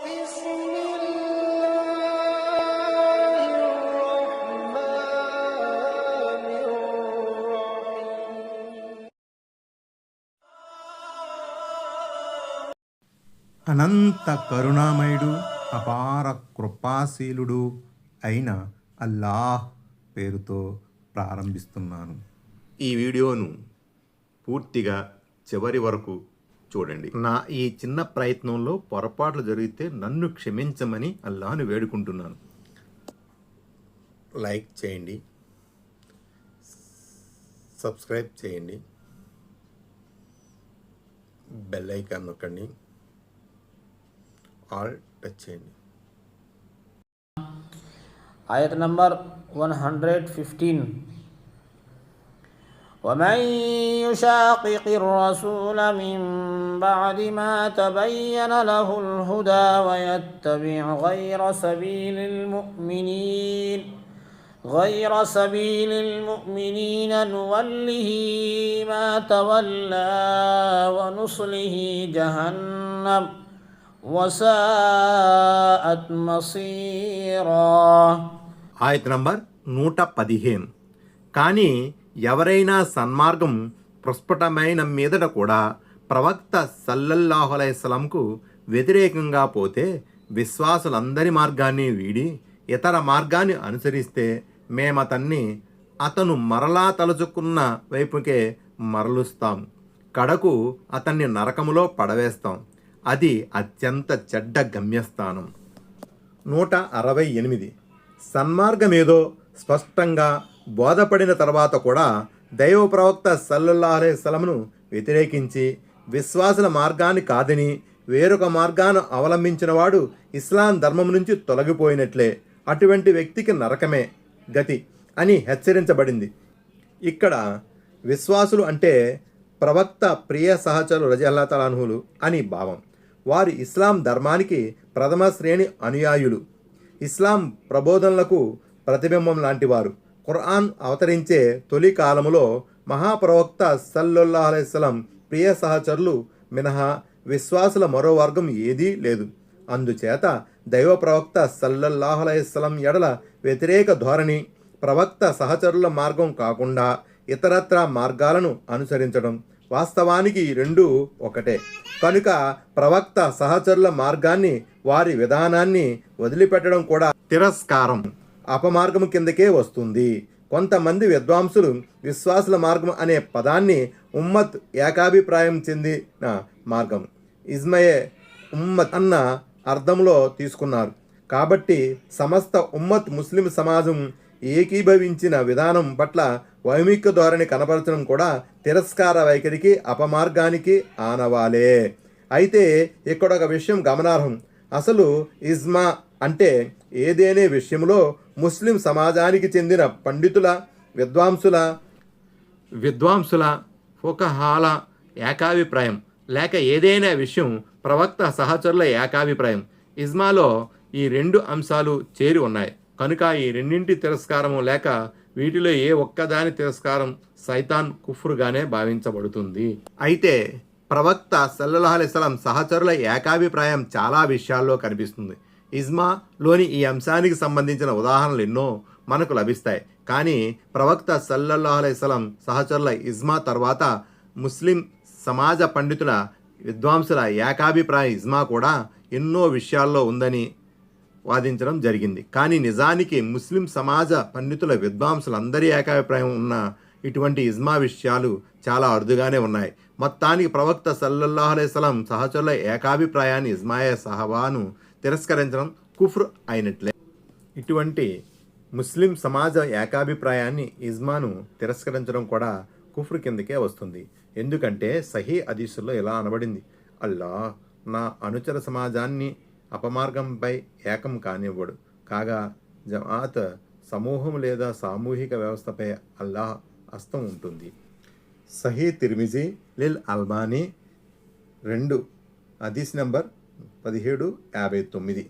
అనంత కరుణామయుడు అపార కృపాశీలుడు అయిన అల్లాహ్ పేరుతో ప్రారంభిస్తున్నాను. ఈ వీడియోను పూర్తిగా చివరి వరకు చూడండి. నా ఈ చిన్న ప్రయత్నంలో పొరపాట్లు జరిగితే నన్ను క్షమించమని అల్లాహ్ను వేడుకుంటున్నాను. లైక్ చేయండి, సబ్స్క్రైబ్ చేయండి, బెల్ ఐకాన్ నొక్కండి, ఆల్ టచ్ చేయండి. ayat number 115. ومن يشاقق الرسول من بعد ما تبين له الهدى ويتبع غير سبيل المؤمنين نوله ما تولى ونصله جهنم وساءت مصيرا. ఆయత్ నంబర్ 115. కానీ ఎవరైనా సన్మార్గం ప్రస్ఫుటమైన మీదట కూడా ప్రవక్త సల్లల్లాహు అలైహి వసల్లంకు వ్యతిరేకంగా పోతే, విశ్వాసులందరి మార్గాన్ని వీడి ఇతర మార్గాన్ని అనుసరిస్తే అతను మరలా తలుచుకున్న వైపుకే మరలుస్తాం. కడకు అతన్ని నరకములో పడవేస్తాం. అది అత్యంత చెడ్డ గమ్యస్థానం. 168. సన్మార్గమేదో స్పష్టంగా బోధపడిన తర్వాత కూడా దైవ ప్రవక్త సల్లల్లాహు అలైహి వసల్లంను వ్యతిరేకించి విశ్వాసుల మార్గాన్ని కాదని వేరొక మార్గాన్ని అవలంబించిన వాడు ఇస్లాం ధర్మం నుంచి తొలగిపోయినట్లే. అటువంటి వ్యక్తికి నరకమే గతి అని హెచ్చరించబడింది. ఇక్కడ విశ్వాసులు అంటే ప్రవక్త ప్రియ సహచరులు రజల్లాహు తఆలా అన్హులు అని భావం. వారు ఇస్లాం ధర్మానికి ప్రథమ శ్రేణి అనుయాయులు. ఇస్లాం ప్రబోధనలకు ప్రతిబింబం లాంటివారు. ఖురాన్ అవతరించే తొలి కాలములో మహాప్రవక్త సల్లల్లాహు అలైహి వసల్లం ప్రియ సహచరులు మినహా విశ్వాసుల మరో వర్గం ఏదీ లేదు. అందుచేత దైవ ప్రవక్త సల్లల్లాహు అలైహి వసల్లం ఎడల వ్యతిరేక ధోరణి ప్రవక్త సహచరుల మార్గం కాకుండా ఇతరత్ర మార్గాలను అనుసరించడం. వాస్తవానికి రెండూ ఒకటే. కనుక ప్రవక్త సహచరుల మార్గాన్ని, వారి విధానాన్ని వదిలిపెట్టడం కూడా తిరస్కారం, అపమార్గం కిందకే వస్తుంది. కొంతమంది విద్వాంసులు విశ్వాసుల మార్గం అనే పదాన్ని ఉమ్మత్ ఏకాభిప్రాయం చెందిన మార్గం, ఇజ్మయే ఉమ్మత్ అన్న అర్థంలో తీసుకున్నారు. కాబట్టి సమస్త ఉమ్మత్ ముస్లిం సమాజం ఏకీభవించిన విధానం పట్ల వైమిక్య ధోరణి కనపరచడం కూడా తిరస్కార వైఖరికి, అపమార్గానికి ఆనవాలే. అయితే ఇక్కడ ఒక విషయం గమనార్హం. అసలు ఇజ్మా అంటే ఏదేనే విషయంలో ముస్లిం సమాజానికి చెందిన పండితుల, విద్వాంసుల ఫుకహాల ఏకాభిప్రాయం, లేక ఏదైనా విషయం ప్రవక్త సహచరుల ఏకాభిప్రాయం. ఇజ్మాలో ఈ రెండు అంశాలు చేరి ఉన్నాయి. కనుక ఈ రెండింటి తిరస్కారము లేక వీటిలో ఏ ఒక్కదాని తిరస్కారం సైతాన్ కుఫ్రుగానే భావించబడుతుంది. అయితే ప్రవక్త సల్లల్లాహు అలైహి వసల్లం సహచరుల ఏకాభిప్రాయం చాలా విషయాల్లో కనిపిస్తుంది. ఇజ్మాలోని ఈ అంశానికి సంబంధించిన ఉదాహరణలు ఎన్నో మనకు లభిస్తాయి. కానీ ప్రవక్త సల్లల్లాహు అలైహి వసల్లం సహచరుల ఇజ్మా తర్వాత ముస్లిం సమాజ పండితుల, విద్వాంసుల ఏకాభిప్రాయ ఇజ్మా కూడా ఎన్నో విషయాల్లో ఉందని వాదించడం జరిగింది. కానీ నిజానికి ముస్లిం సమాజ పండితుల, విద్వాంసులందరి ఏకాభిప్రాయం ఉన్న ఇటువంటి ఇజ్మా విషయాలు చాలా అరుదుగానే ఉన్నాయి. మొత్తానికి ప్రవక్త సల్లల్లాహు అలైహి వసల్లం సహచరుల ఏకాభిప్రాయాన్ని, ఇజ్మాయే సహబాను తిరస్కరించడం కుఫ్ర్ అయినట్లే. ఇటువంటి ముస్లిం సమాజ ఏకాభిప్రాయాన్ని, ఇజ్మాను తిరస్కరించడం కూడా కుఫ్ర్ కిందకే వస్తుంది. ఎందుకంటే సహీ హదీసుల్లో ఇలా అనబడింది, అల్లాహ్ నా అనుచర సమాజాన్ని అపమార్గంపై ఏకం కానివ్వడు. కాగా జమాత్ సమూహం లేదా సామూహిక వ్యవస్థపై అల్లాహ్ హస్తం ఉంటుంది. సహీ తిర్మిజీ లిల్ అల్బానీ 2 హదీస్ నంబర్ 1759.